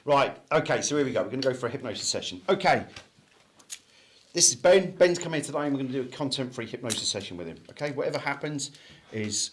Right, okay, so here we go. We're going to go for a hypnosis session. Okay, this is Ben. Ben's coming here today and we're going to do a content-free hypnosis session with him. Okay, whatever happens is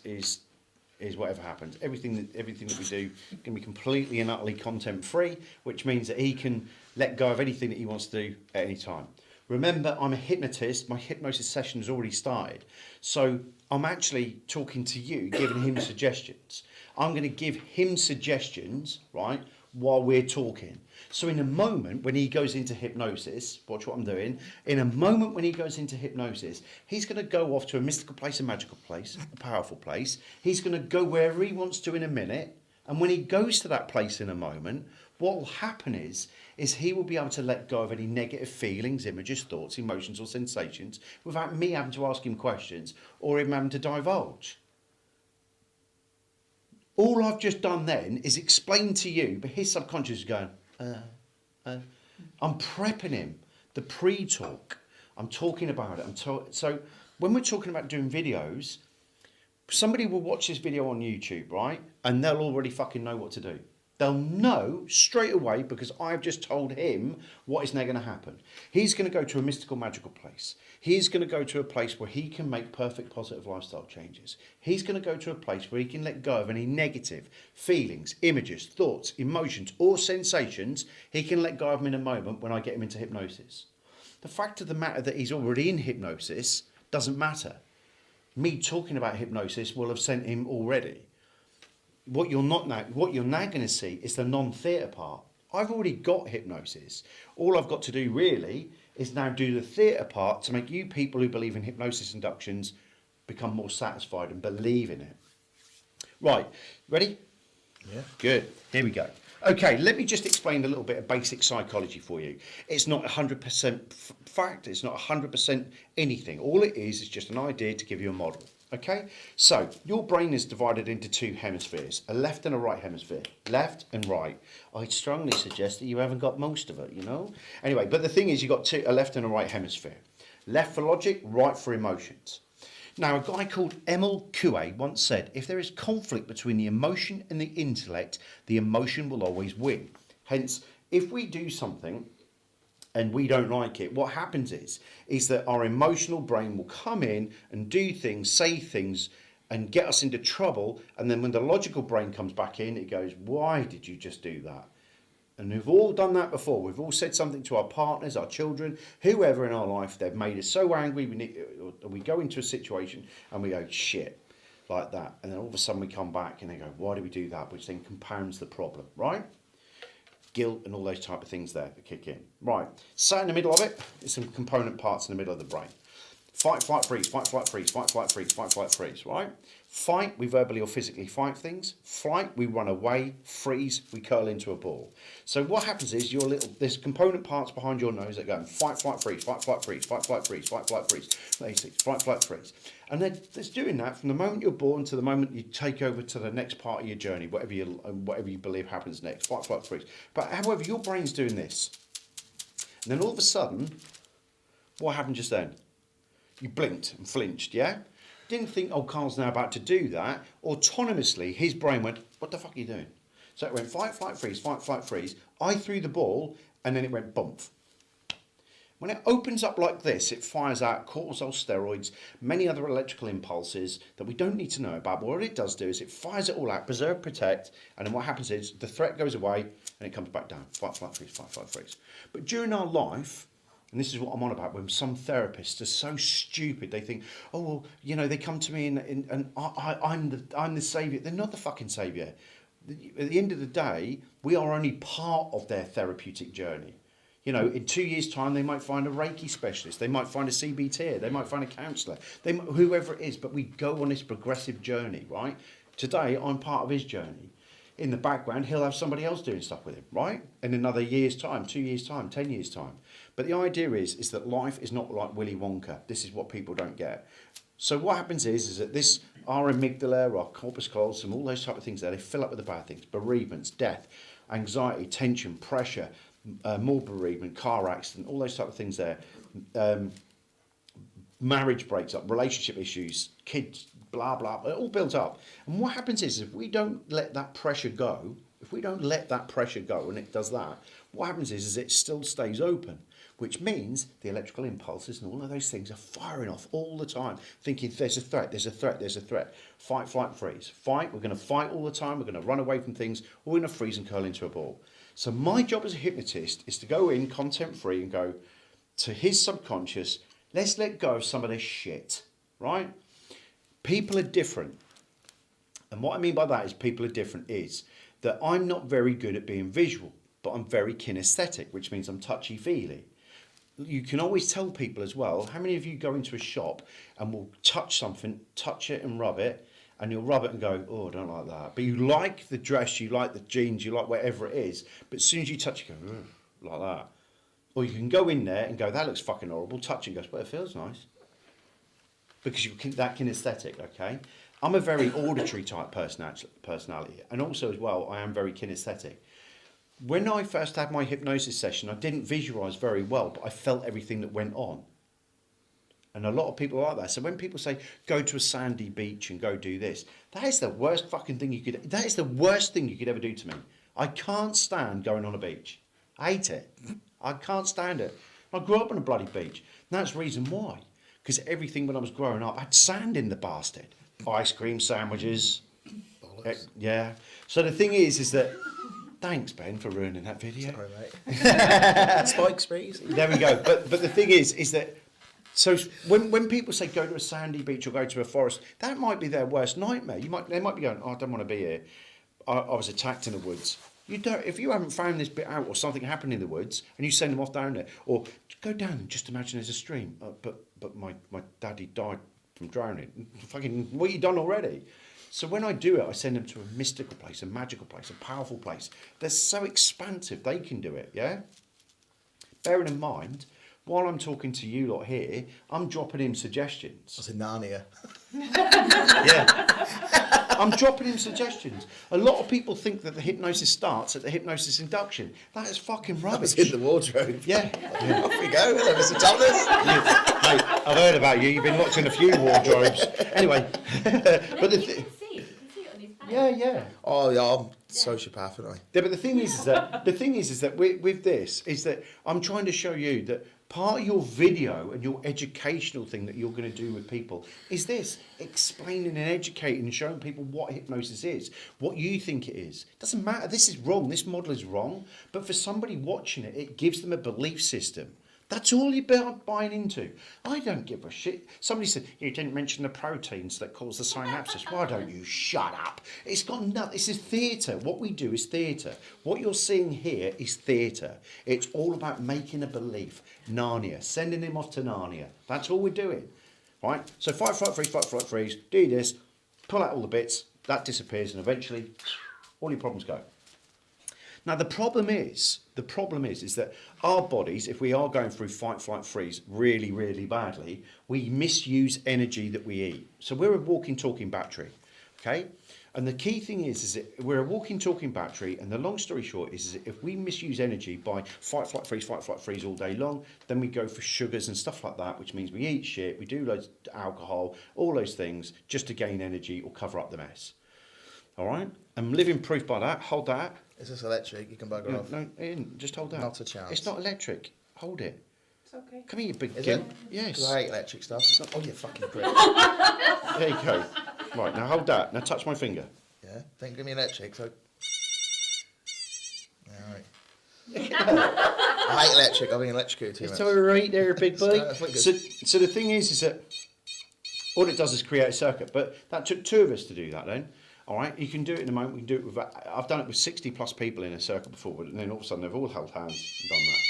whatever happens. Everything that we do can be completely and utterly content-free, which means that he can let go of anything that he wants to do at any time. Remember, I'm a hypnotist. My hypnosis session has already started. So I'm actually talking to you, giving him suggestions. I'm going to give him suggestions, right, while we're talking. So in a moment when he goes into hypnosis, watch what I'm doing, in a moment when he goes into hypnosis, he's going to go off to a mystical place, a magical place, a powerful place. He's going to go wherever he wants to in a minute. And when he goes to that place in a moment, what will happen is he will be able to let go of any negative feelings, images, thoughts, emotions or sensations without me having to ask him questions or him having to divulge. All I've just done then is explain to you, but his subconscious is going, I'm prepping him, the pre-talk. I'm talking about it. So when we're talking about doing videos, somebody will watch this video on YouTube, right? And they'll already fucking know what to do. They'll know straight away because I've just told him what is now going to happen. He's going to go to a mystical, magical place. He's going to go to a place where he can make perfect, positive lifestyle changes. He's going to go to a place where he can let go of any negative feelings, images, thoughts, emotions, or sensations. He can let go of them in a moment when I get him into hypnosis. The fact of the matter that he's already in hypnosis doesn't matter. Me talking about hypnosis will have sent him already. What you're now going to see is the non-theatre part. I've already got hypnosis. All I've got to do really is now do the theatre part to make you people who believe in hypnosis inductions become more satisfied and believe in it. Right, ready? Yeah. Good, here we go. Okay, let me just explain a little bit of basic psychology for you. It's not 100% fact, it's not 100% anything. All it is just an idea to give you a model. Okay, so your brain is divided into two hemispheres, a left and a right hemisphere, left and right. I'd strongly suggest that you haven't got most of it, you know. Anyway, but the thing is you've got a left and a right hemisphere. Left for logic, right for emotions. Now, a guy called Emil Coué once said, if there is conflict between the emotion and the intellect, the emotion will always win. Hence, if we do something and we don't like it, what happens is that our emotional brain will come in and do things, say things, and get us into trouble. And then when the logical brain comes back in, it goes, why did you just do that? And we've all done that before. We've all said something to our partners, our children, whoever in our life. They've made us so angry. We go into a situation and we go, shit, like that. And then all of a sudden we come back and they go, why did we do that? Which then compounds the problem, right? Guilt and all those type of things there that kick in. Right, sat in the middle of it is some component parts in the middle of the brain. Fight, flight, freeze, fight, flight, freeze, fight, flight, freeze, fight, flight, freeze, right? Fight, we verbally or physically fight things. Flight, we run away. Freeze, we curl into a ball. So what happens is there's component parts behind your nose that go fight, flight, freeze, fight, flight, freeze, fight, flight, freeze, fight, flight, freeze. Fight, flight, freeze. And they're doing that from the moment you're born to the moment you take over to the next part of your journey, whatever you believe happens next. Fight, flight, freeze. But however, your brain's doing this. And then all of a sudden, what happened just then? You blinked and flinched, yeah? Didn't think, oh, Carl's now about to do that. Autonomously, his brain went, what the fuck are you doing? So it went fight, flight, freeze, fight, flight, freeze. I threw the ball, and then it went bump. When it opens up like this, it fires out cortisol, steroids, many other electrical impulses that we don't need to know about. But what it does do is it fires it all out, preserve, protect, and then what happens is the threat goes away, and it comes back down. Fight, flight, freeze, fight, flight, freeze. But during our life, and this is what I'm on about, when some therapists are so stupid, they think, oh, well, you know, they come to me and I'm the saviour. They're not the fucking saviour. At the end of the day, we are only part of their therapeutic journey. You know, in 2 years' time, they might find a Reiki specialist. They might find a CBT. They might find a counsellor. Whoever it is, but we go on this progressive journey, right? Today, I'm part of his journey. In the background, he'll have somebody else doing stuff with him, right? In another year's time, 2 years' time, 10 years' time. But the idea is that life is not like Willy Wonka. This is what people don't get. So what happens is that our amygdala, our corpus callosum, all those type of things there, they fill up with the bad things. Bereavements, death, anxiety, tension, pressure, more bereavement, car accident, all those type of things there. Marriage breaks up, relationship issues, kids, blah, blah, it all builds up. And what happens is if we don't let that pressure go, If we don't let that pressure go and it does that, what happens is it still stays open, which means the electrical impulses and all of those things are firing off all the time, thinking there's a threat, there's a threat, there's a threat. Fight, flight, freeze. Fight, we're going to fight all the time, we're going to run away from things, or we're going to freeze and curl into a ball. So my job as a hypnotist is to go in content free and go to his subconscious, let's let go of some of this shit, right? People are different. And what I mean by that is people are different is that I'm not very good at being visual, but I'm very kinesthetic, which means I'm touchy-feely. You can always tell people as well, how many of you go into a shop and will touch something, touch it and rub it, and you'll rub it and go, oh, I don't like that. But you like the dress, you like the jeans, you like whatever it is, but as soon as you touch it, you go, like that. Or you can go in there and go, that looks fucking horrible, touch it and goes, but it feels nice. Because you're that kinesthetic, okay? I'm a very auditory type personality, and also as well, I am very kinesthetic. When I first had my hypnosis session, I didn't visualise very well, but I felt everything that went on. And a lot of people are like that. So when people say, go to a sandy beach and go do this, that is the worst fucking thing that is the worst thing you could ever do to me. I can't stand going on a beach. I hate it. I can't stand it. I grew up on a bloody beach. And that's the reason why. Because everything when I was growing up had sand in the bastard. Ice cream sandwiches. Yeah. So the thing is that... Thanks, Ben, for ruining that video. Sorry, mate. Spike sprees. There we go. But the thing is that... So when people say go to a sandy beach or go to a forest, that might be their worst nightmare. They might be going, oh, I don't want to be here. I was attacked in the woods. You don't. If you haven't found this bit out or something happened in the woods and you send them off down there, or go down and just imagine there's a stream. But my daddy died from drowning. Fucking, what you done already? So when I do it, I send them to a mystical place, a magical place, a powerful place. They're so expansive, they can do it, yeah? Bearing in mind, while I'm talking to you lot here, I'm dropping him suggestions. I was in Narnia. Yeah. I'm dropping him suggestions. A lot of people think that the hypnosis starts at the hypnosis induction. That is fucking rubbish. That was in the wardrobe. Yeah. Off we go. Hello, Mr. Thomas. Mate, I've heard about you. You've been locked in a few wardrobes. Anyway. But the thing... Yeah. Oh, yeah, I'm sociopath, aren't I? Yeah, but the thing is that with this is that I'm trying to show you that part of your video and your educational thing that you're going to do with people is this: explaining and educating and showing people what hypnosis is, what you think it is. It doesn't matter. This is wrong. This model is wrong. But for somebody watching it, it gives them a belief system. That's all you're buying into. I don't give a shit. Somebody said, you didn't mention the proteins that cause the synapses. Why don't you shut up? It's got nothing. This is theatre. What we do is theatre. What you're seeing here is theatre. It's all about making a belief. Narnia. Sending him off to Narnia. That's all we're doing. Right? So fight, flight, freeze. Do this. Pull out all the bits. That disappears and eventually all your problems go. Now the problem is that our bodies, if we are going through fight, flight, freeze really, really badly, we misuse energy that we eat. So we're a walking, talking battery, okay? And the key thing is that we're a walking, talking battery, and the long story short is that if we misuse energy by fight, flight, freeze all day long, then we go for sugars and stuff like that, which means we eat shit, we do loads of alcohol, all those things, just to gain energy or cover up the mess. All right? I'm living proof by that. Hold that. Is this electric? You can bugger off. No, Ian, just hold that. Not a chance. It's not electric. Hold it. It's okay. Come here, you big Is gimp. it? Yes. Because I hate electric stuff. Oh, you fucking prick. There you go. Right, now hold that. Now touch my finger. Yeah? Don't give me electric, so... Alright. I hate electric. I've been electrocuted too much. It's all right there, big boy. That's what So the thing is that all it does is create a circuit. But that took two of us to do that then. All right, you can do it in a moment. We can do it with. I've done it with 60 plus people in a circle before, and then all of a sudden they've all held hands and done that.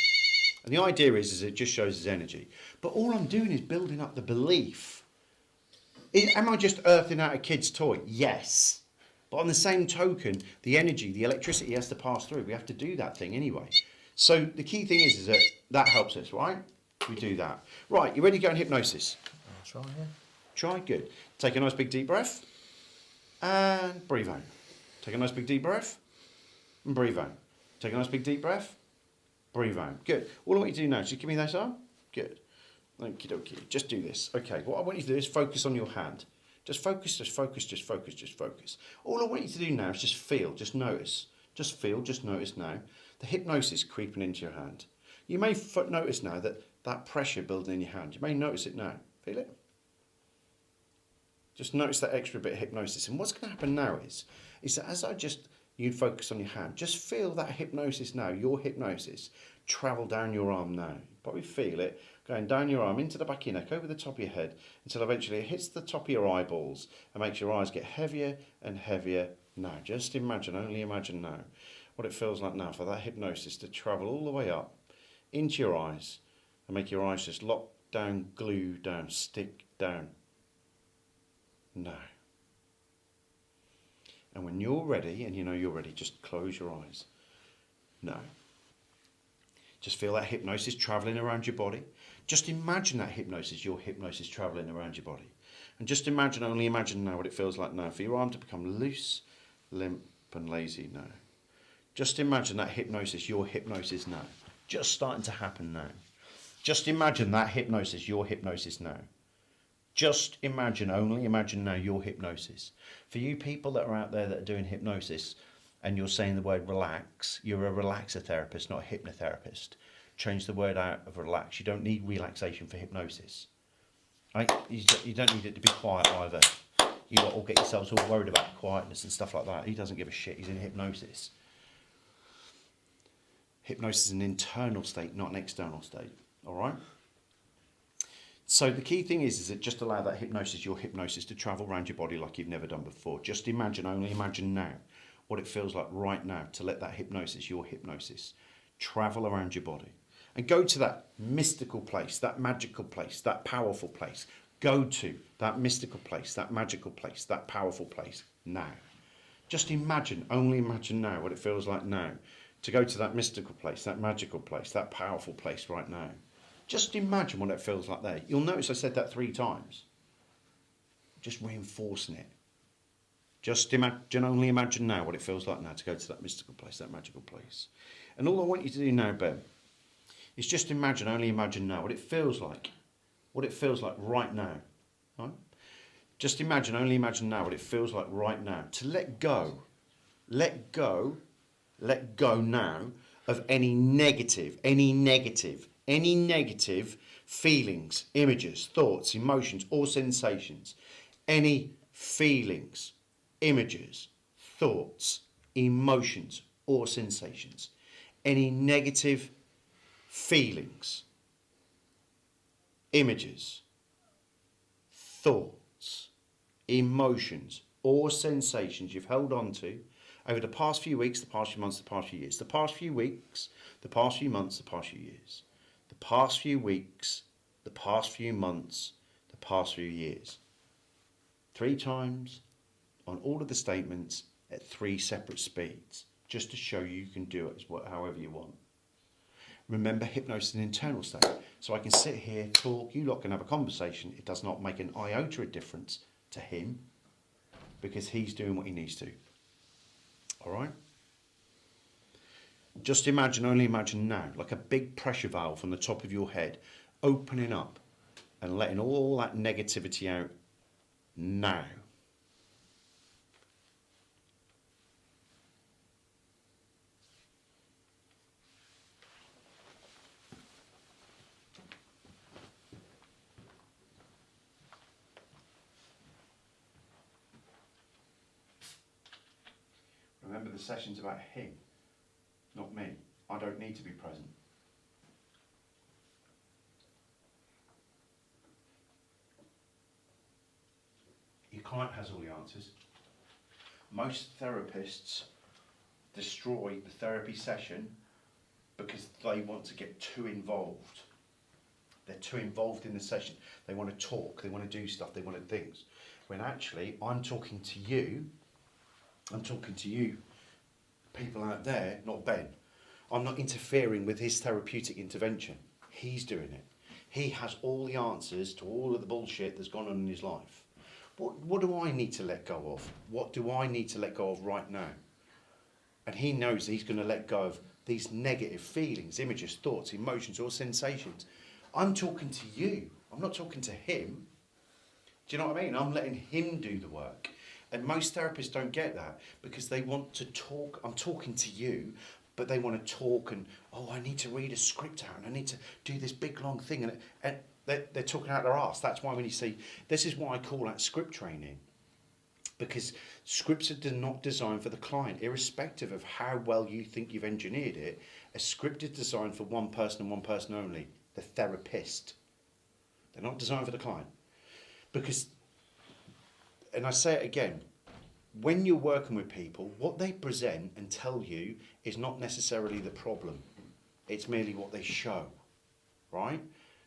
And the idea is it just shows us energy. But all I'm doing is building up the belief. Am I just earthing out a kid's toy? Yes. But on the same token, the energy, the electricity has to pass through. We have to do that thing anyway. So the key thing is that helps us, right? We do that. Right, you ready to go in hypnosis? I'll try, yeah. Try, good. Take a nice big deep breath. And breathe out. Take a nice big deep breath. And breathe out. Take a nice big deep breath. Breathe out. Good. All I want you to do now is just give me that arm. Good. Okie dokie. Just do this. Okay, what I want you to do is focus on your hand. Just focus, just focus, just focus, just focus. All I want you to do now is just feel, just notice. Just feel, just notice now the hypnosis creeping into your hand. You may notice now that pressure building in your hand. You may notice it now. Feel it? Just notice that extra bit of hypnosis. And what's going to happen now is that as you focus on your hand, just feel that hypnosis now, your hypnosis, travel down your arm now. You probably feel it going down your arm, into the back of your neck, over the top of your head, until eventually it hits the top of your eyeballs and makes your eyes get heavier and heavier now. Just imagine, only imagine now, what it feels like now for that hypnosis to travel all the way up into your eyes and make your eyes just lock down, glue down, stick down. Now. And when you're ready, and you know you're ready, just close your eyes. Now. Just feel that hypnosis travelling around your body. Just imagine that hypnosis, your hypnosis travelling around your body. And just imagine, only imagine now what it feels like now for your arm to become loose, limp and lazy now. Just imagine that hypnosis, your hypnosis now. Just starting to happen now. Just imagine that hypnosis, your hypnosis now. Just imagine, only imagine now your hypnosis. For you people that are out there that are doing hypnosis and you're saying the word relax, you're a relaxer therapist, not a hypnotherapist. Change the word out of relax. You don't need relaxation for hypnosis. Right? You don't need it to be quiet either. You all get yourselves all worried about quietness and stuff like that. He doesn't give a shit. He's in hypnosis. Hypnosis is an internal state, not an external state. All right? So the key thing is that just allow that hypnosis, your hypnosis, to travel around your body like you've never done before. Just imagine, only imagine now, what it feels like right now to let that hypnosis, your hypnosis, travel around your body. And go to that mystical place, that magical place, that powerful place. Go to that mystical place, that magical place, that powerful place now. Just imagine, only imagine now what it feels like now to go to that mystical place, that magical place, that powerful place right now. Just imagine what it feels like there. You'll notice I said that 3 times. Just reinforcing it. Just imagine, only imagine now what it feels like now to go to that mystical place, that magical place. And all I want you to do now, Ben, is just imagine, only imagine now what it feels like. What it feels like right now. Right? Just imagine, only imagine now what it feels like right now. To let go now of any negative feelings, images, thoughts, emotions, or sensations. Any feelings, images, thoughts, emotions, or sensations. Any negative feelings, images, thoughts, emotions, or sensations you've held on to over the past few weeks, the past few months, the past few years. The past few weeks, the past few months, the past few years. The past few weeks, the past few months, the past few years. 3 times on all of the statements at 3 separate speeds, just to show you can do it however you want. Remember, hypnosis is an internal state. So I can sit here, talk, you lot can have a conversation. It does not make an iota of difference to him because he's doing what he needs to. All right? Just imagine, only imagine now, like a big pressure valve from the top of your head, opening up and letting all that negativity out now. Remember, the session's about him, not me. I don't need to be present. Your client has all the answers. Most therapists destroy the therapy session because they want to get too involved. They're too involved in the session. They want to talk, they want to do stuff, they want to do things. When actually, I'm talking to you, people out there, not Ben. I'm not interfering with his therapeutic intervention. He's doing it. He has all the answers to all of the bullshit that's gone on in his life. What do I need to let go of? What do I need to let go of right now? And he knows that he's going to let go of these negative feelings, images, thoughts, emotions, or sensations. I'm talking to you. I'm not talking to him. Do you know what I mean? I'm letting him do the work. And most therapists don't get that because they want to talk. I'm talking to you, but they want to talk and, oh, I need to read a script out and I need to do this big long thing. And they're talking out their arse. That's why when you see, this is why I call that script training. Because scripts are not designed for the client, irrespective of how well you think you've engineered it. A script is designed for one person and one person only, the therapist. They're not designed for the client. Because, and I say it again, when you're working with people, what they present and tell you is not necessarily the problem. It's merely what they show, right?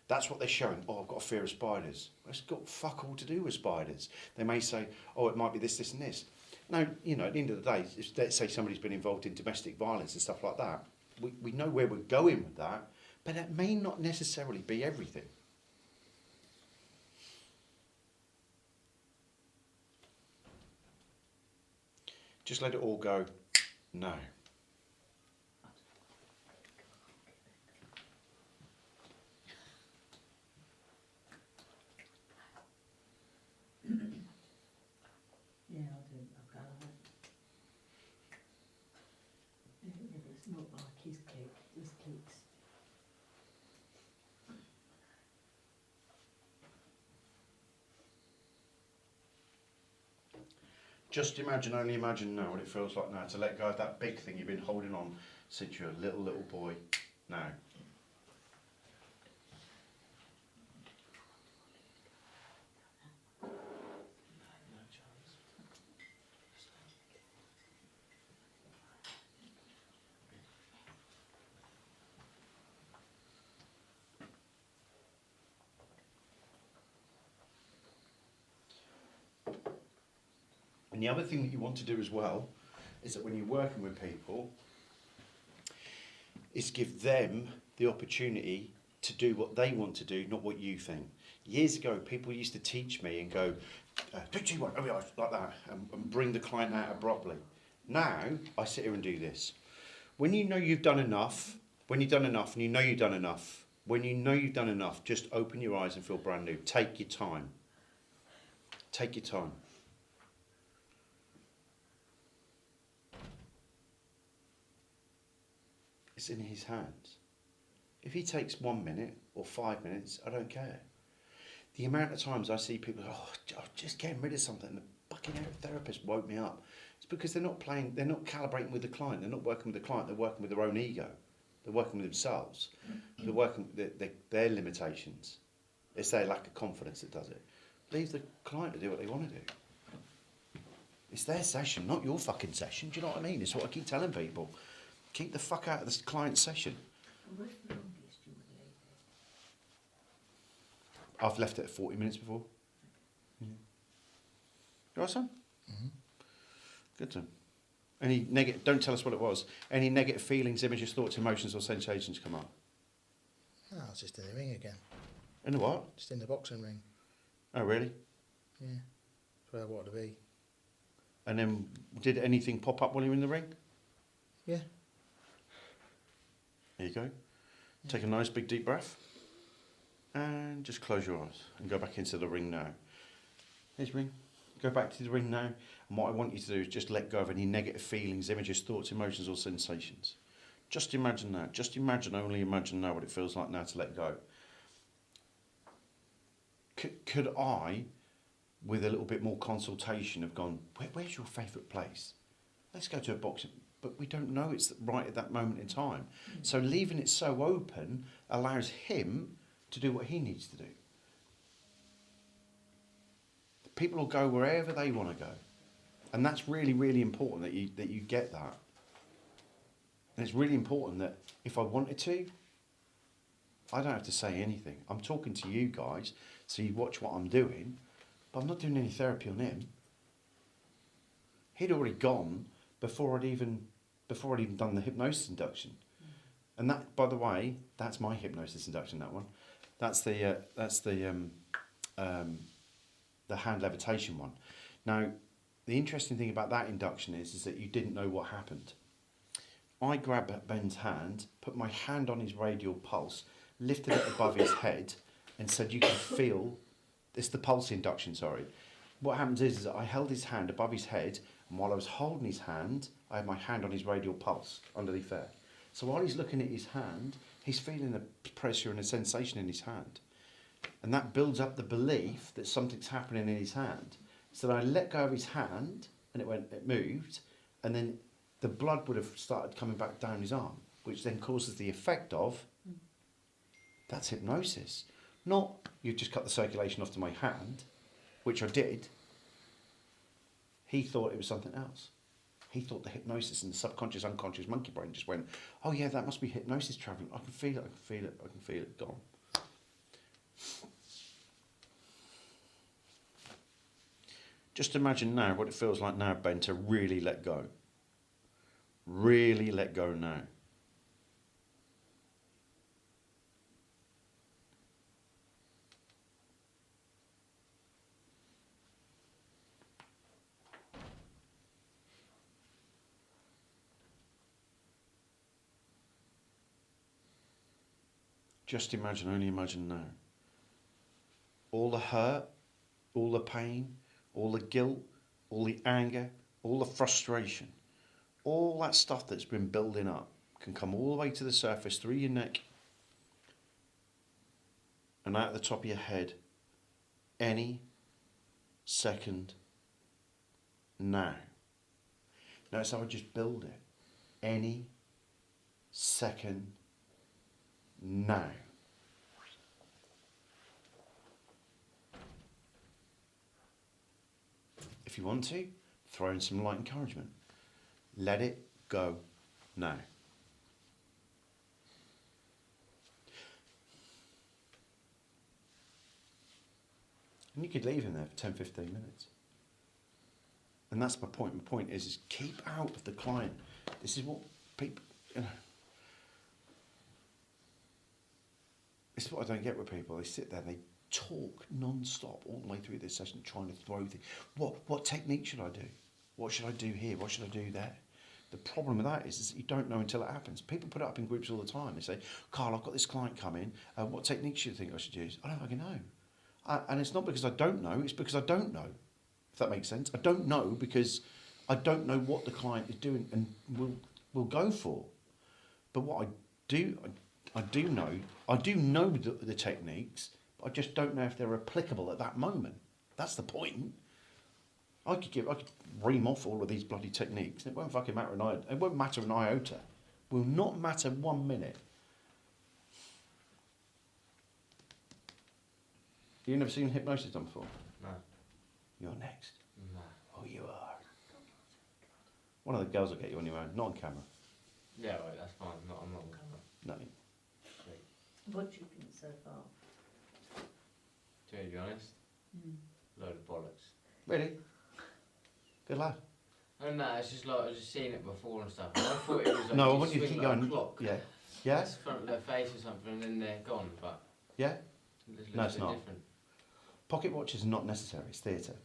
That's what they're showing. Oh, I've got a fear of spiders. Well, it's got fuck all to do with spiders. They may say, oh, it might be this, this and this. No, you know, at the end of the day, let's say somebody's been involved in domestic violence and stuff like that. We know where we're going with that, but that may not necessarily be everything. Just let it all go. No. Yeah, I'll do it. I've got it. If it's not like his cake, his cakes. Just imagine, only imagine now what it feels like now to let go of that big thing you've been holding on since you're a little boy. Now. And the other thing that you want to do as well is that when you're working with people, is give them the opportunity to do what they want to do, not what you think. Years ago, people used to teach me and go, do you want, like that, and bring the client out abruptly. Now, I sit here and do this. When you know you've done enough, when you've done enough and you know you've done enough, when you know you've done enough, just open your eyes and feel brand new. Take your time. Take your time. It's in his hands. If he takes 1 minute or 5 minutes, I don't care. The amount of times I see people, oh, just getting rid of something, and the fucking therapist woke me up. It's because they're not calibrating with the client. They're not working with the client. They're working with their own ego. They're working with themselves. They're working with their limitations. It's their lack of confidence that does it. Leave the client to do what they want to do. It's their session, not your fucking session. Do you know what I mean? It's what I keep telling people. Keep the fuck out of this client session. Where's the longest you would leave it? I've left it at 40 minutes before. Yeah. You all right, son? Mm-hmm. Good, son. Any negative? Don't tell us what it was. Any negative feelings, images, thoughts, emotions, or sensations come up? No, I was just in the ring again. In the what? Just in the boxing ring. Oh, really? Yeah. That's where I wanted to be. And then, did anything pop up while you were in the ring? Yeah. There you go. Take a nice big deep breath. And just close your eyes and go back into the ring now. Here's ring. Go back to the ring now. And what I want you to do is just let go of any negative feelings, images, thoughts, emotions, or sensations. Just imagine that. Just imagine, only imagine now what it feels like now to let go. Could I, with a little bit more consultation, have gone, where's your favourite place? Let's go to a boxing. But we don't know it's right at that moment in time. So leaving it so open allows him to do what he needs to do. People will go wherever they want to go. And that's really, really important that you get that. And it's really important that if I wanted to, I don't have to say anything. I'm talking to you guys, so you watch what I'm doing, but I'm not doing any therapy on him. He'd already gone before I'd even done the hypnosis induction. And that, by the way, that's my hypnosis induction, that one. That's the hand levitation one. Now, the interesting thing about that induction is that you didn't know what happened. I grabbed Ben's hand, put my hand on his radial pulse, lifted it above his head, and said, you can feel, it's the pulse induction, sorry. what happens is that I held his hand above his head, and while I was holding his hand, I had my hand on his radial pulse underneath there. So while he's looking at his hand, he's feeling a pressure and a sensation in his hand. And that builds up the belief that something's happening in his hand. So then I let go of his hand, and it moved, and then the blood would have started coming back down his arm, which then causes the effect of, that's hypnosis. Not, you've just cut the circulation off to my hand, which I did. He thought it was something else. He thought the hypnosis and the subconscious, unconscious monkey brain just went, oh yeah, that must be hypnosis travelling. I can feel it, I can feel it, I can feel it, gone. Just imagine now what it feels like now, Ben, to really let go. Really let go now. Just imagine, only imagine now. All the hurt, all the pain, all the guilt, all the anger, all the frustration, all that stuff that's been building up can come all the way to the surface through your neck and out the top of your head any second now. Notice how I just build it. Any second now. If you want to, throw in some light encouragement. Let it go now. And you could leave him there for 10, 15 minutes. And that's my point. My point is keep out of the client. This is what people, this is what I don't get with people. They sit there and they talk non-stop all the way through this session trying to throw things. What technique should I do? What should I do here? What should I do there? The problem with that is that you don't know until it happens. People put it up in groups all the time. They say, Karl, I've got this client coming. What techniques do you think I should use? I don't fucking know. And it's not because I don't know, it's because I don't know. If that makes sense. I don't know because I don't know what the client is doing and will go for. But what I do know the techniques, but I just don't know if they're applicable at that moment. That's the point. I could ream off all of these bloody techniques, and it won't fucking matter it won't matter an iota. Will not matter 1 minute. You've never seen hypnosis done before? No. You're next. No. Oh, you are. One of the girls will get you on your own, not on camera. Yeah, right, that's fine. I'm not on camera. No. Sweet. What do you think so far? To be honest, load of bollocks. Really? Good lad. Oh no, it's just like I've just seen it before and stuff. I thought it was like No, I you want you to swing keep like going. a clock. Yeah. Yeah? It's in front of their face or something, and then they're gone. But Yeah? it looks No, it's a bit not. different. Pocket watches are not necessary, it's theatre.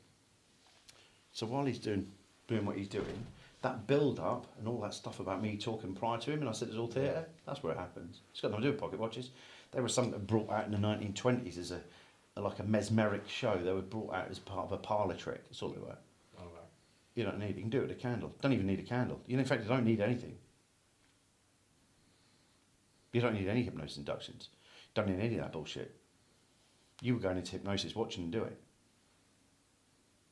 So while he's doing what he's doing, that build up and all that stuff about me talking prior to him, and I said it's all theatre, that's where it happens. It's got nothing to do with pocket watches. They were something brought out in the 1920s as like a mesmeric show. They were brought out as part of a parlour trick, that's all they were. All right. You don't need it, you can do it with a candle. Don't even need a candle. In fact, you don't need anything. You don't need any hypnosis inductions. You don't need any of that bullshit. You were going into hypnosis watching them do it.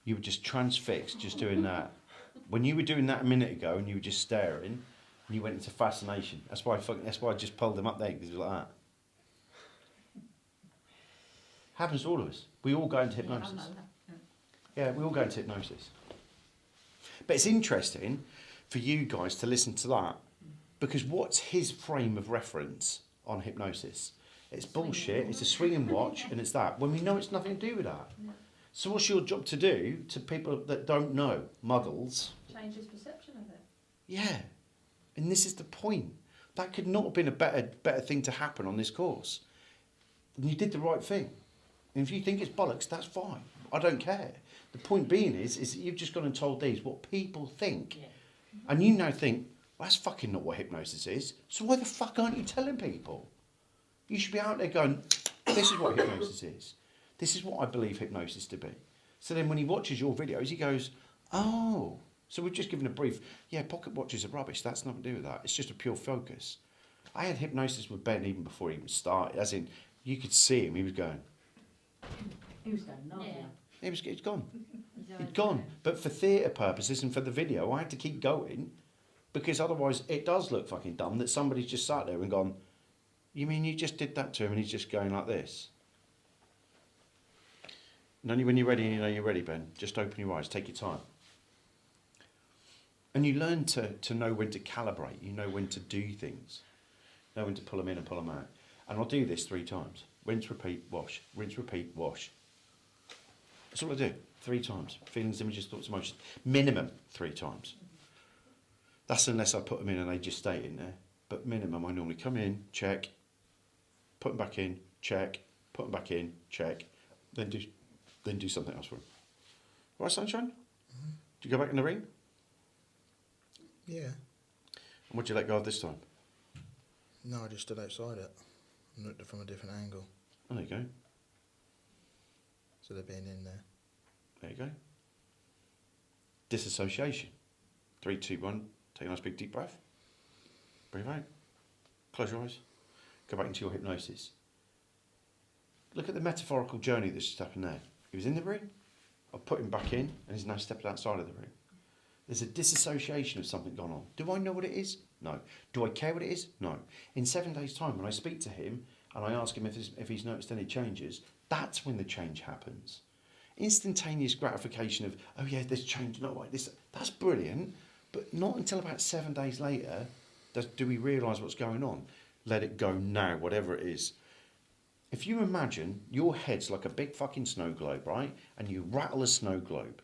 You were just transfixed, just doing that. When you were doing that a minute ago and you were just staring, and you went into fascination. That's why I just pulled them up there, because it was like that. Happens to all of us. We all go into hypnosis. Yeah, we all go into hypnosis. But it's interesting for you guys to listen to that, because what's his frame of reference on hypnosis? It's bullshit, it's a swinging watch, and it's that. When we know it's nothing to do with that. Yeah. So what's your job to do to people that don't know, muggles? Change his perception of it. Yeah. And this is the point. That could not have been a better thing to happen on this course. And you did the right thing. And if you think it's bollocks, that's fine. I don't care. The point being is that you've just gone and told these what people think. Yeah. And you now think, well, that's fucking not what hypnosis is. So why the fuck aren't you telling people? You should be out there going, this is what hypnosis is. This is what I believe hypnosis to be. So then when he watches your videos, he goes, oh, so we've just given a brief, yeah, pocket watches are rubbish. That's nothing to do with that. It's just a pure focus. I had hypnosis with Ben even before he even started, as in, you could see him, he was going. He was going nuts. He's gone. He'd gone. But for theatre purposes and for the video, I had to keep going because otherwise it does look fucking dumb that somebody's just sat there and gone, you mean you just did that to him and he's just going like this? And only when you're ready, you know you're ready, Ben. Just open your eyes, take your time. And you learn to know when to calibrate, you know when to do things, know when to pull them in and pull them out. And I'll do this 3 times. Rinse, repeat, wash. Rinse, repeat, wash. That's all I do. 3 times. Feelings, images, thoughts, emotions. Minimum 3 times. That's unless I put them in and they just stay in there. But minimum, I normally come in, check, put them back in, check, put them back in, check, then do something else for them. Right, sunshine? Mm-hmm. Do you go back in the ring? Yeah. And what'd you let go of this time? No, I just stood outside it and looked at it from a different angle. Oh, there you go. So they're being in there. There you go. Disassociation. 3, 2, 1. Take a nice big deep breath. Breathe out. Close your eyes. Go back into your hypnosis. Look at the metaphorical journey that's just happened there. He was in the ring. I've put him back in and he's now stepped outside of the ring. There's a disassociation of something gone on. Do I know what it is? No. Do I care what it is? No. In 7 days' time, when I speak to him and I ask him if he's noticed any changes, that's when the change happens. Instantaneous gratification of, oh yeah, there's change, not like this. That's brilliant, but not until about 7 days later do we realise what's going on. Let it go now, whatever it is. If you imagine your head's like a big fucking snow globe, right? And you rattle a snow globe.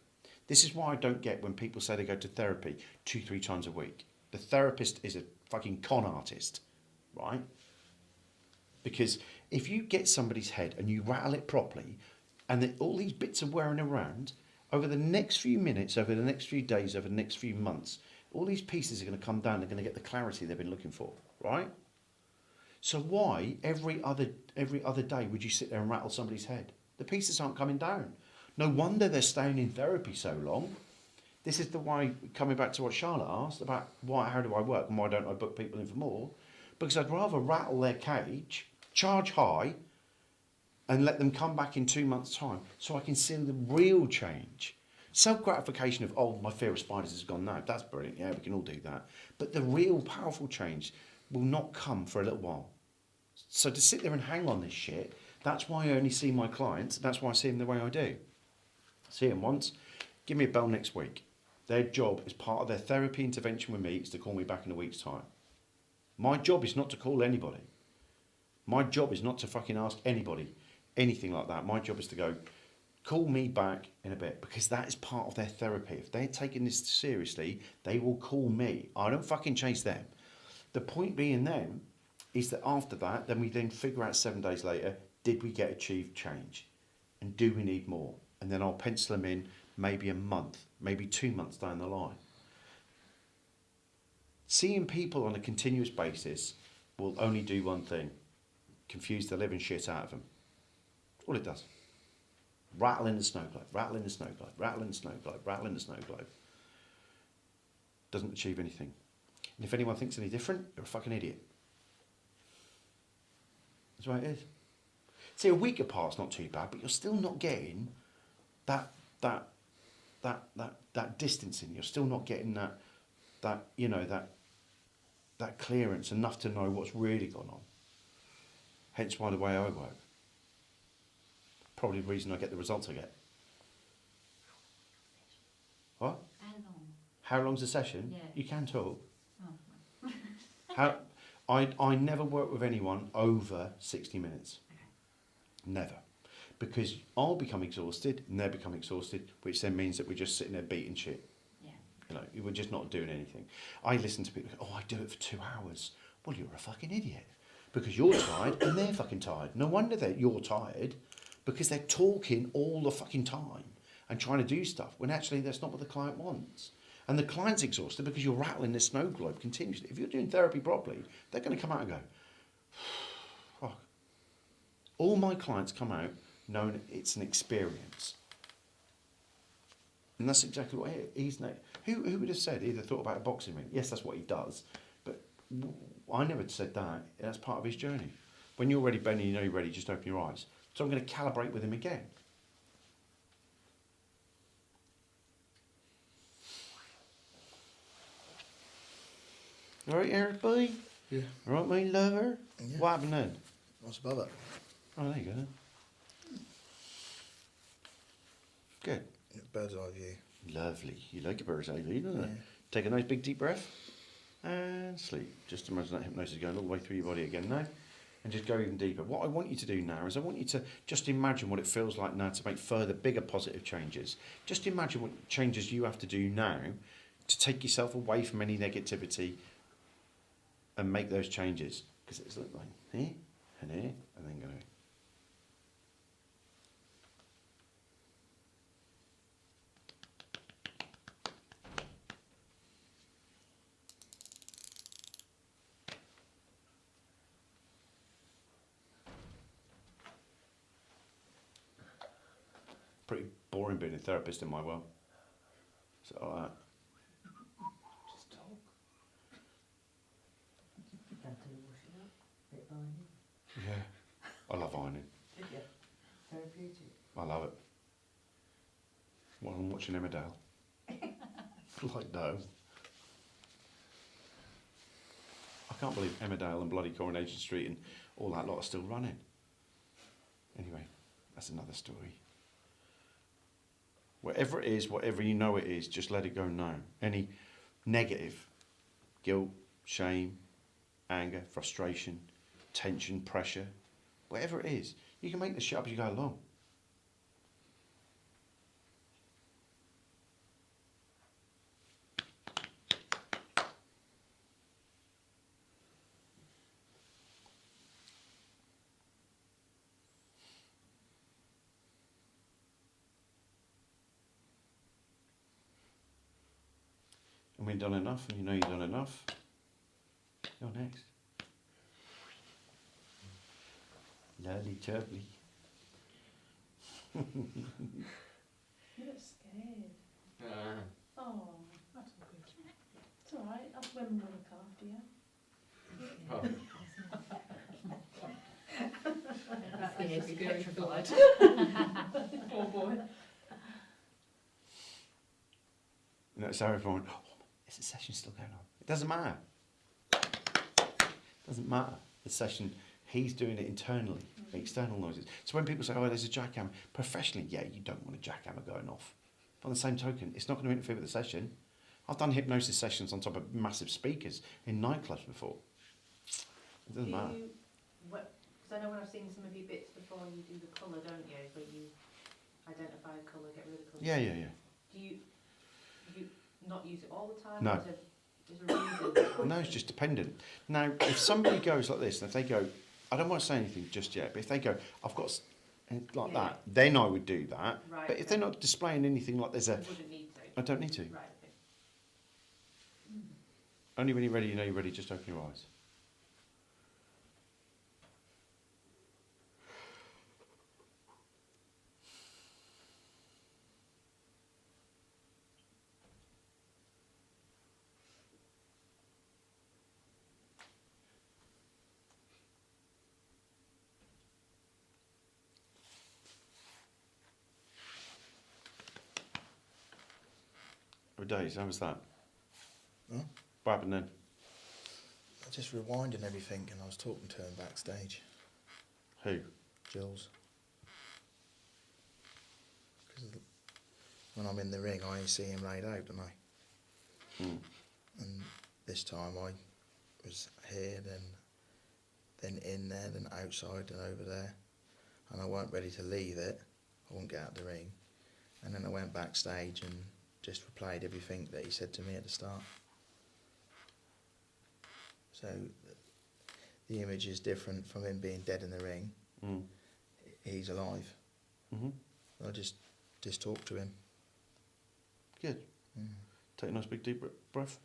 This is why I don't get when people say they go to therapy 2-3 times a week. The therapist is a fucking con artist, right? Because if you get somebody's head and you rattle it properly, and all these bits are wearing around, over the next few minutes, over the next few days, over the next few months, all these pieces are going to come down, they're going to get the clarity they've been looking for, right? So why every other day would you sit there and rattle somebody's head? The pieces aren't coming down. No wonder they're staying in therapy so long. This is the why, coming back to what Charlotte asked about how do I work and why don't I book people in for more? Because I'd rather rattle their cage, charge high, and let them come back in 2 months' time so I can see the real change. Self-gratification of, oh, my fear of spiders has gone now. That's brilliant. Yeah, we can all do that. But the real powerful change will not come for a little while. So to sit there and hang on this shit, that's why I only see my clients. That's why I see them the way I do. See them once, give me a bell next week. Their job as part of their therapy intervention with me is to call me back in a week's time. My job is not to call anybody. My job is not to fucking ask anybody anything like that. My job is to go, call me back in a bit, because that is part of their therapy. If they're taking this seriously, they will call me. I don't fucking chase them. The point being then is that after that, then we then figure out 7 days later, did we get achieved change? And do we need more? And then I'll pencil them in maybe a month, maybe 2 months down the line. Seeing people on a continuous basis will only do one thing: confuse the living shit out of them. All it does. Rattle in the snow globe, rattle in the snow globe, rattle in the snow globe, rattle in the snow globe. Doesn't achieve anything. And if anyone thinks any different, you're a fucking idiot. That's the way it is. See, a week apart's not too bad, but you're still not getting that distancing. You're still not getting that clearance enough to know what's really gone on. Hence why the way I work. Probably the reason I get the results I get. What? How long? How long's a session? Yeah. You can talk. Oh. I never work with anyone over 60 minutes. Okay. Never. Because I'll become exhausted and they'll become exhausted, which then means that we're just sitting there beating shit. Yeah. You know, we're just not doing anything. I listen to people go, oh, I do it for 2 hours. Well, you're a fucking idiot. Because you're tired and they're fucking tired. No wonder that you're tired, because they're talking all the fucking time and trying to do stuff when actually that's not what the client wants. And the client's exhausted because you're rattling this snow globe continuously. If you're doing therapy properly, they're going to come out and go, fuck. All my clients come out knowing it's an experience. And that's exactly what he's. Who would have said he'd have thought about a boxing ring? Yes, that's what he does. But I never said that. That's part of his journey. When you're ready, Benny, you know you're ready, just open your eyes. So I'm going to calibrate with him again. All right, Eric, boy? Yeah. All right, my lover? Yeah. What happened then? What's above it? Oh, there you go. Good. Bird's eye view. Lovely. You like a bird's eye view, don't you? Yeah. Take a nice big deep breath and sleep. Just imagine that hypnosis going all the way through your body again now. And just go even deeper. What I want you to do now is I want you to just imagine what it feels like now to make further, bigger positive changes. Just imagine what changes you have to do now to take yourself away from any negativity and make those changes. Because it's like here and here and then go. Pretty boring being a therapist in my world. So like that. Just talk. Don't do washing up. Bit ironing. Yeah. I love ironing. Yeah. Therapeutic. I love it. While I'm watching Emmerdale. Like no. I can't believe Emmerdale and bloody Coronation Street and all that lot are still running. Anyway, that's another story. Whatever it is, whatever you know it is, just let it go now. Any negative, guilt, shame, anger, frustration, tension, pressure, whatever it is, you can make this shit up as you go along. And when you've done enough, and you know you've done enough, you're next. Lovely, jubbly. You look scared. Uh, Oh, that's all good. It's alright. That's women will look after you. oh, Yes, petrified. Poor boy. You know, so everyone, oh, is the session still going on? It doesn't matter. Doesn't matter. The session, he's doing it internally, the external noises. So when people say, oh, there's a jackhammer, professionally, yeah, you don't want a jackhammer going off. But on the same token, it's not going to interfere with the session. I've done hypnosis sessions on top of massive speakers in nightclubs before. It doesn't matter. Because I know when I've seen some of your bits before, you do the colour, don't you? Where you identify a colour, get rid of the colour. Yeah, yeah, yeah. Do you not use it all the time? No. Is there a reason? No, it's just dependent. Now, if somebody goes like this, and if they go, I don't want to say anything just yet, but if they go, I've got like Yeah. that, then I would do that. Right, But if okay. they're not displaying anything like there's You a, wouldn't need to. I don't need to. Right. Okay. Only when you're ready, you know you're ready, just open your eyes. Oh, days, how was that? Huh? What happened then? I was just rewinding everything and I was talking to him backstage. Who? Jules. Because when I'm in the ring, I see him laid out, don't I? Hmm. And this time I was here, then in there, then outside, and over there. And I weren't ready to leave it. I wouldn't get out the ring. And then I went backstage and just replayed everything that he said to me at the start. So the image is different from him being dead in the ring. Mm. He's alive. Mm-hmm. I just talked to him. Good. Mm. Take a nice big deep breath.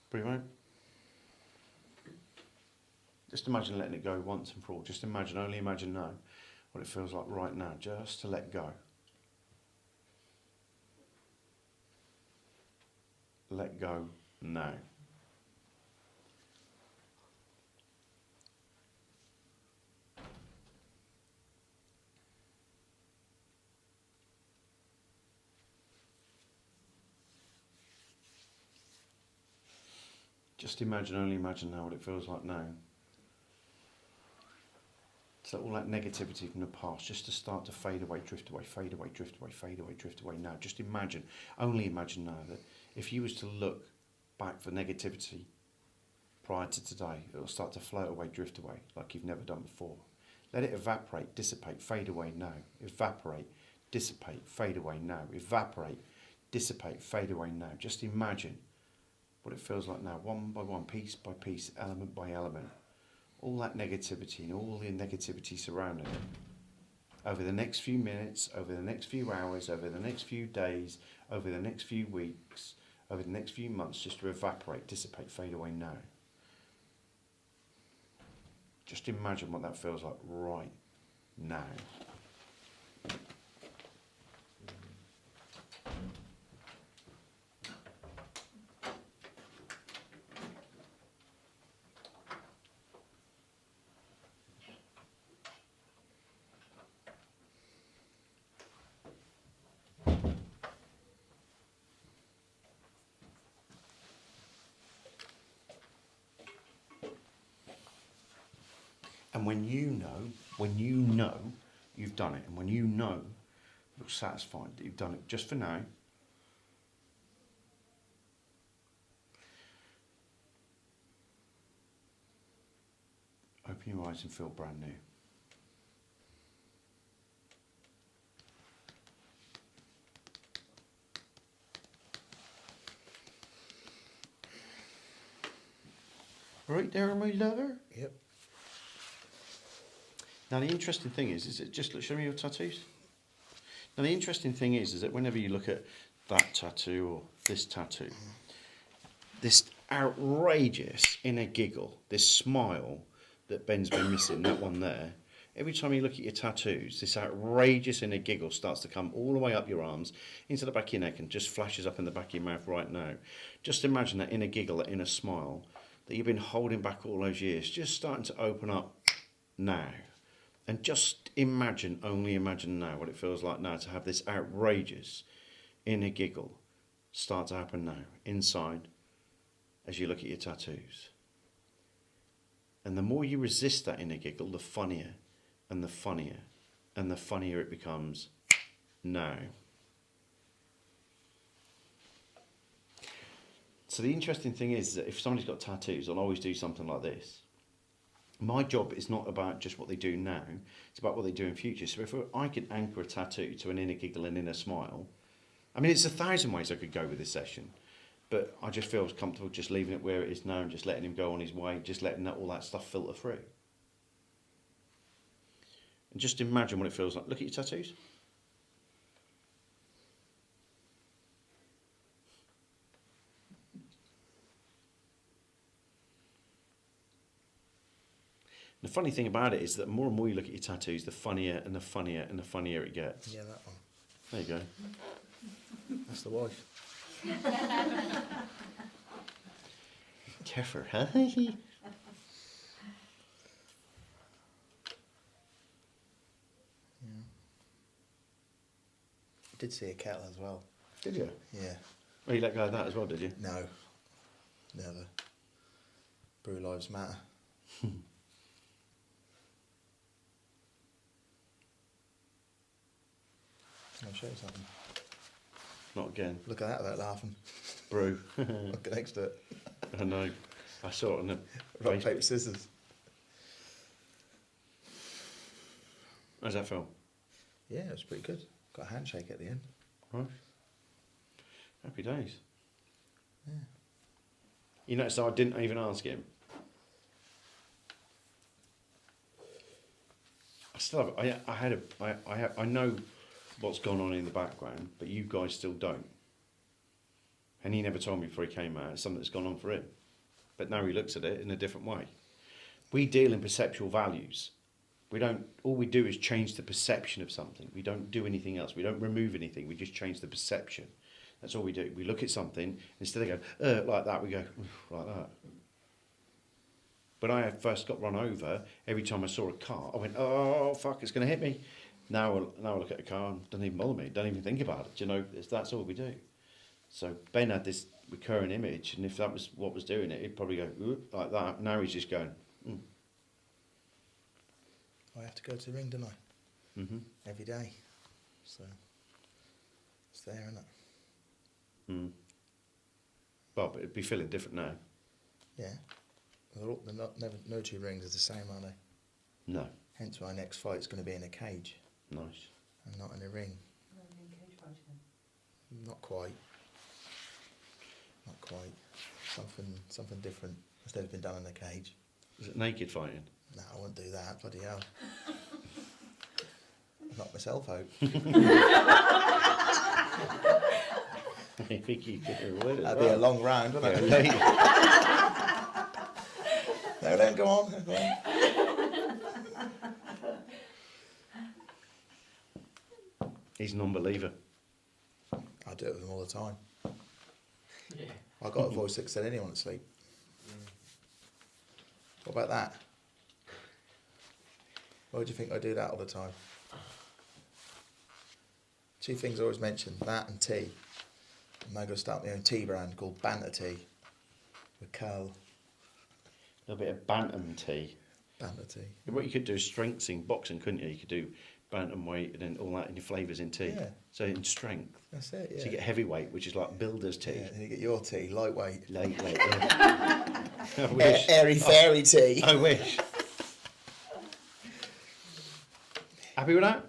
Breathe out. Just imagine letting it go once and for all. Just imagine, only imagine now what it feels like right now, just to let go. let go now. Just imagine, only imagine now what it feels like now. So all that negativity from the past just to start to fade away, drift away, fade away, drift away, fade away, drift away now. Just imagine, only imagine now that if you was to look back for negativity prior to today, it'll start to float away, drift away like you've never done before. Let it evaporate, dissipate, fade away now. Evaporate, dissipate, fade away now. Evaporate, dissipate, fade away now. Just imagine what it feels like now, one by one, piece by piece, element by element. All that negativity and all the negativity surrounding it. Over the next few minutes, over the next few hours, over the next few days, over the next few weeks, over the next few months, just to evaporate, dissipate, fade away now. Just imagine what that feels like right now. And when you know you've done it, and when you know you're satisfied that you've done it just for now, open your eyes and feel brand new. Right there, my lover? Yep. Now the interesting thing is it just, show me your tattoos. Now the interesting thing is that whenever you look at that tattoo or this tattoo, this outrageous inner giggle, this smile that Ben's been missing, that one there, every time you look at your tattoos, this outrageous inner giggle starts to come all the way up your arms, into the back of your neck and just flashes up in the back of your mouth right now. Just imagine that inner giggle, that inner smile that you've been holding back all those years, just starting to open up now. And just imagine, only imagine now what it feels like now to have this outrageous inner giggle start to happen now, inside, as you look at your tattoos. And the more you resist that inner giggle, the funnier and the funnier and the funnier it becomes now. So the interesting thing is that if somebody's got tattoos, I'll always do something like this. My job is not about just what they do now, it's about what they do in future. So if I can anchor a tattoo to an inner giggle and inner smile, I mean, it's 1,000 ways I could go with this session, but I just feel comfortable just leaving it where it is now and just letting him go on his way, just letting all that stuff filter through. And just imagine what it feels like. Look at your tattoos. The funny thing about it is that the more and more you look at your tattoos, the funnier and the funnier and the funnier it gets. Yeah, that one. There you go. That's the wife. Kefir, huh? Yeah. I did see a kettle as well. Did you? Yeah. Well, you let go of that as well, did you? No. Never. Brew Lives Matter. I'll show you something. Not again. Look at that without laughing. Brew. Look next to it. I know. I saw it on the Rock, Facebook. paper, scissors. How's that feel? Yeah, it was pretty good. Got a handshake at the end. Right. Happy days. Yeah. You notice I didn't even ask him. I still have. I know what's gone on in the background, but you guys still don't. And he never told me before he came out. It's something that's gone on for him. But now he looks at it in a different way. We deal in perceptual values. We don't. All we do is change the perception of something. We don't do anything else. We don't remove anything. We just change the perception. That's all we do. We look at something, instead of going, like that, we go, like that. When I first got run over, every time I saw a car, I went, oh, fuck, it's going to hit me. Now I look at a car and it doesn't even bother me. Don't even think about it. You know, that's all we do. So Ben had this recurring image, and if that was what was doing it, he'd probably go, like that. Now he's just going, I have to go to the ring, don't I? mm-hmm. Every day. So it's there, isn't it? Mm. Well, but it'd be feeling different now. Yeah. They're not, no two rings are the same, are they? No. Hence why next fight's going to be in a cage Nice. and not in a ring. Not quite. Not quite. Something different. It's never been done in a cage. Is it naked fighting? No, I won't do that. Bloody hell. I'll knock myself out. I think you could avoid it. That'd be a long round, wouldn't it? No, don't go on. Go on. He's a non-believer. I do it with them all the time. Yeah. I've got a voice that can set anyone to sleep. What about that? Why do you think I do that all the time? Two things I always mention, that and tea. I'm now going to start my own tea brand called Banter Tea with Karl. A bit of bantam tea. Banter Tea. What you could do is strengthening, boxing, couldn't you? You could do bantam weight and then all that in your flavours in tea. Yeah. So in strength. That's it, yeah. So you get heavyweight, which is like builder's tea. Yeah, and you get your tea, lightweight. Lightweight, yeah. I wish. Airy fairy tea. I wish. Happy with that?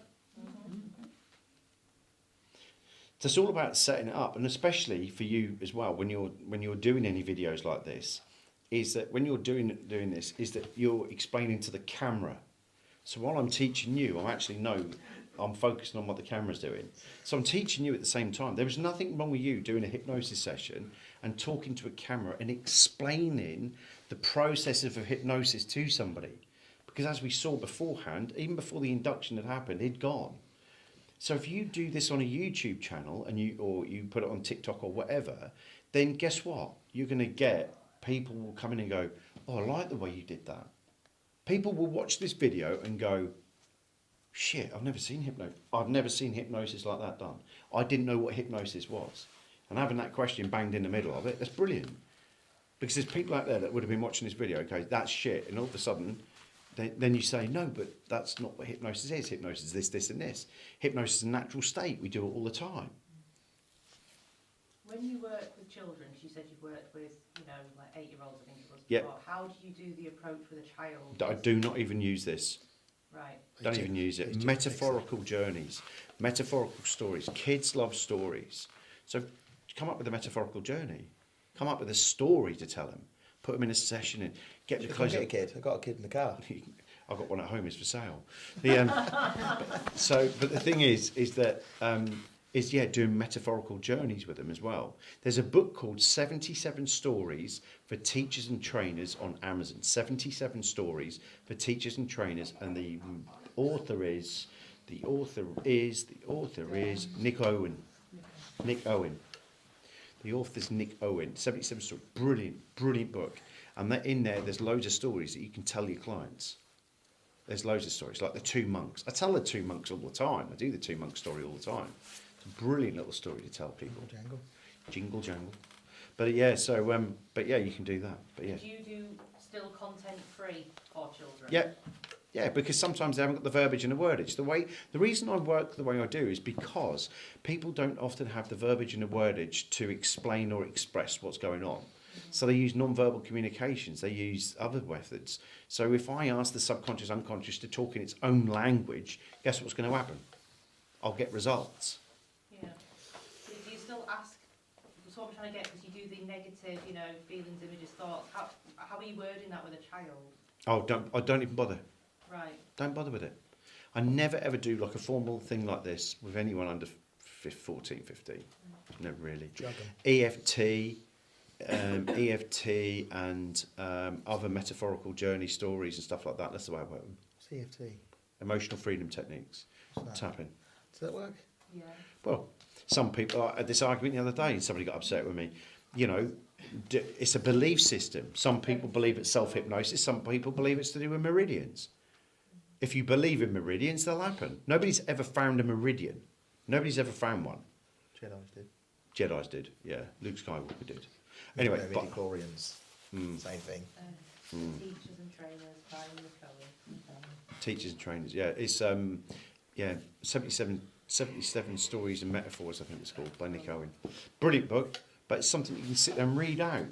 So it's all about setting it up, and especially for you as well, when you're doing any videos like this, is that when you're doing this, is that you're explaining to the camera. So while I'm teaching you, I'm focusing on what the camera's doing. So I'm teaching you at the same time. There is nothing wrong with you doing a hypnosis session and talking to a camera and explaining the process of a hypnosis to somebody. Because as we saw beforehand, even before the induction had happened, he'd gone. So if you do this on a YouTube channel and you put it on TikTok or whatever, then guess what? You're going to get people will come in and go, oh, I like the way you did that. People will watch this video and go, shit, I've never seen hypnosis like that done. I didn't know what hypnosis was. And having that question banged in the middle of it, that's brilliant. Because there's people out there that would have been watching this video, okay, that's shit, and all of a sudden, then you say, no, but that's not what hypnosis is. Hypnosis is this, this, and this. Hypnosis is a natural state. We do it all the time. When you work with children, you said you've worked with, like 8-year-olds, I think it was Yep. before. How do you do the approach with a child? I do not even use this. Right. Don't even use it. Metaphorical journeys, metaphorical stories. Kids love stories. So come up with a metaphorical journey. Come up with a story to tell them. Put them in a session and get the close. Get a kid. I've got a kid in the car. I've got one at home. It's for sale. But the thing is that doing metaphorical journeys with them as well. There's a book called 77 Stories for Teachers and Trainers on Amazon. 77 Stories for Teachers and Trainers, and the author is Nick Owen. Nick Owen. The author's Nick Owen. 77 Stories. Brilliant book. And in there, there's loads of stories that you can tell your clients. There's loads of stories, like the 2 monks. I tell the 2 monks all the time. I do the 2 monk story all the time. It's a brilliant little story to tell people. Jingle jangle. But yeah, you can do that. But yeah. Do you do still content free for children? Yeah, because sometimes they haven't got the verbiage and the wordage. The reason I work the way I do is because people don't often have the verbiage and the wordage to explain or express what's going on. So they use non-verbal communications, they use other methods. So if I ask the subconscious, unconscious to talk in its own language, guess what's going to happen? I'll get results. Yeah. So do you still ask, that's what I'm trying to get, because you do the negative, feelings, images, thoughts. How are you wording that with a child? I don't even bother. Right. Don't bother with it. I never ever do like a formal thing like this with anyone under 14, 15. Never really. EFT and other metaphorical journey stories and stuff like that. That's the way I work with them. CFT. Emotional freedom techniques. What's that? Tapping. Does that work? Yeah. Well, Some people, I had this argument the other day, and somebody got upset with me. You know, it's a belief system. Some people believe it's self-hypnosis. Some people believe it's to do with meridians. If you believe in meridians, they'll happen. Nobody's ever found a meridian. Nobody's ever found one. Jedi's did. Jedi's did, yeah. Luke Skywalker did. Anyway, Maybe Chlorians, same thing. Teachers and trainers, Karl Smith. Teachers and trainers, yeah. It's 77 stories and metaphors, I think it's called, by Nick Owen. Brilliant book, but it's something you can sit there and read out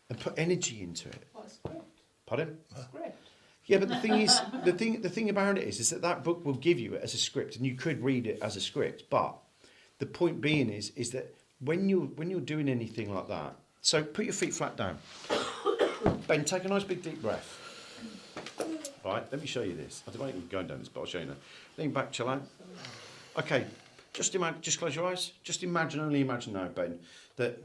and put energy into it. What a script. Pardon? Script. Yeah, but the thing is, the thing about it is that book will give you it as a script, and you could read it as a script. But the point being is that when you're doing anything like that, so put your feet flat down. Ben, take a nice big deep breath. Right, let me show you this. I don't know if you're going down this, but I'll show you now. Lean back, chill out. Okay, just close your eyes. Just only imagine now, Ben, that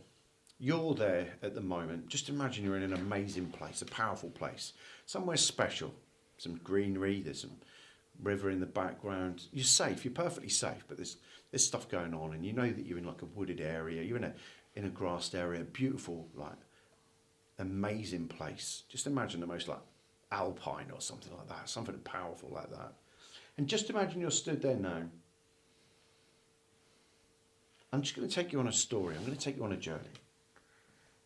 you're there at the moment. Just imagine you're in an amazing place, a powerful place, somewhere special. Some greenery, there's some river in the background. You're safe, you're perfectly safe, but there's stuff going on, and you know that you're in like a wooded area, you're in a grassed area, beautiful, like amazing place. Just imagine the most like alpine or something like that, something powerful like that. And just imagine you're stood there now. I'm just going to take you on a story. I'm going to take you on a journey.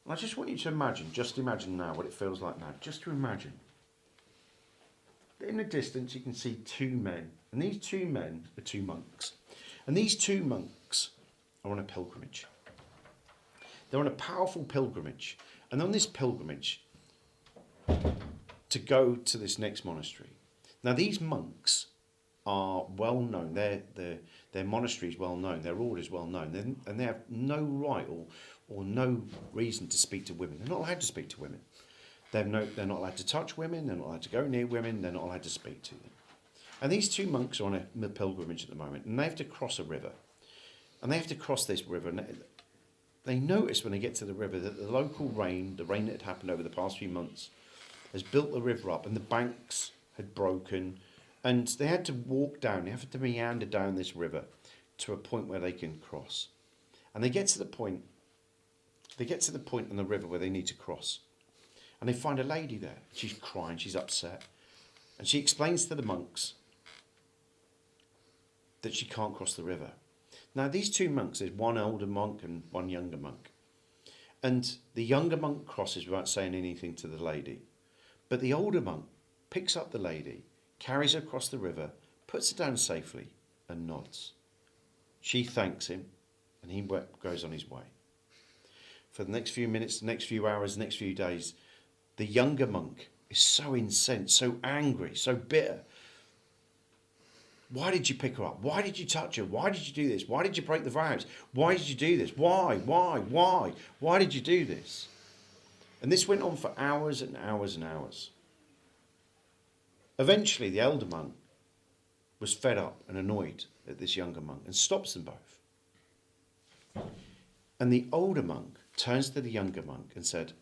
And I just want you to just imagine now what it feels like now. Just to imagine. In the distance you can see two men. And these two men are two monks. And these two monks are on a pilgrimage. They're on a powerful pilgrimage. And on this pilgrimage to go to this next monastery. Now these monks are well known. Their monastery is well known. Their order is well known. And they have no right or no reason to speak to women. They're not allowed to speak to women. They're not allowed to touch women. They're not allowed to go near women. They're not allowed to speak to them. And these two monks are on a pilgrimage at the moment, and they have to cross a river. And they have to cross this river. And they notice when they get to the river that the local rain, the rain that had happened over the past few months, has built the river up, and the banks had broken. And they had to walk down, they have to meander down this river to a point where they can cross. And they get to the point on the river where they need to cross. And they find a lady there. She's crying, she's upset. And she explains to the monks that she can't cross the river. Now these two monks, there's one older monk and one younger monk. And the younger monk crosses without saying anything to the lady. But the older monk picks up the lady, carries her across the river, puts her down safely, and nods. She thanks him, and he goes on his way. For the next few minutes, the next few hours, the next few days, the younger monk is so incensed, so angry, so bitter. Why did you pick her up? Why did you touch her? Why did you do this? Why did you break the vows? Why did you do this? Why? Why did you do this? And this went on for hours and hours and hours. Eventually, the elder monk was fed up and annoyed at this younger monk and stops them both. And the older monk turns to the younger monk and said,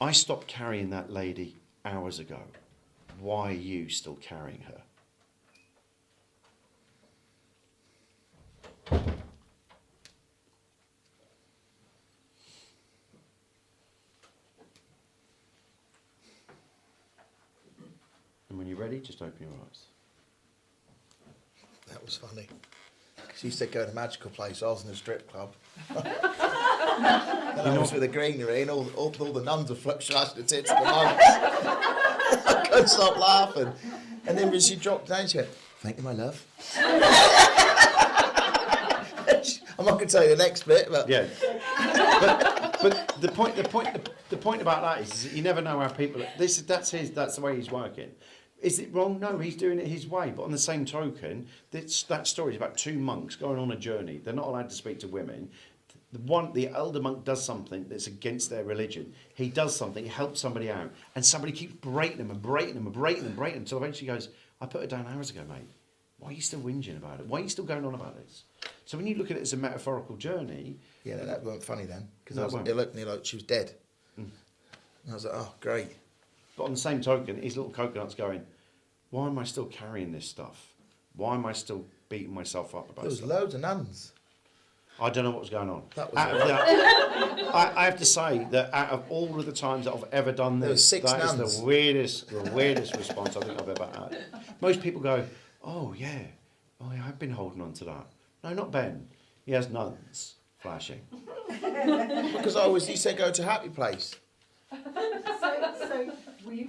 I stopped carrying that lady hours ago. Why are you still carrying her? And when you're ready, just open your eyes. That was funny. Because you said go to a magical place. I was in a strip club. And I was with the greenery, and all the nuns were flashing the tits of the monks. I couldn't stop laughing. And then when she dropped down, she went, "Thank you, my love." I'm not going to tell you the next bit, but yeah. But the point about that is that you never know how people. That's the way he's working. Is it wrong? No, he's doing it his way. But on the same token, that story is about two monks going on a journey. They're not allowed to the women. The elder monk does something that's against their religion. He does something, he helps somebody out, and somebody keeps breaking them until eventually he goes, I put her down hours ago, mate. Why are you still whinging about it? Why are you still going on about this? So when you look at it as a metaphorical journey... Yeah, that weren't funny then. Because No, it looked like she was dead. And I was like, oh, great. But on the same token, his little coconut's going, why am I still carrying this stuff? Why am I still beating myself up about There was stuff? loads of nuns. I don't know what was going on. That was Out it. of the- I have to say that out of all of the times that I've ever done There was this, 6 that is nuns. the weirdest response I think I've ever had. Most people go, oh yeah, I've been holding on to that. No, not Ben. He has nuns flashing. Because I always used to go to Happy Place. So were you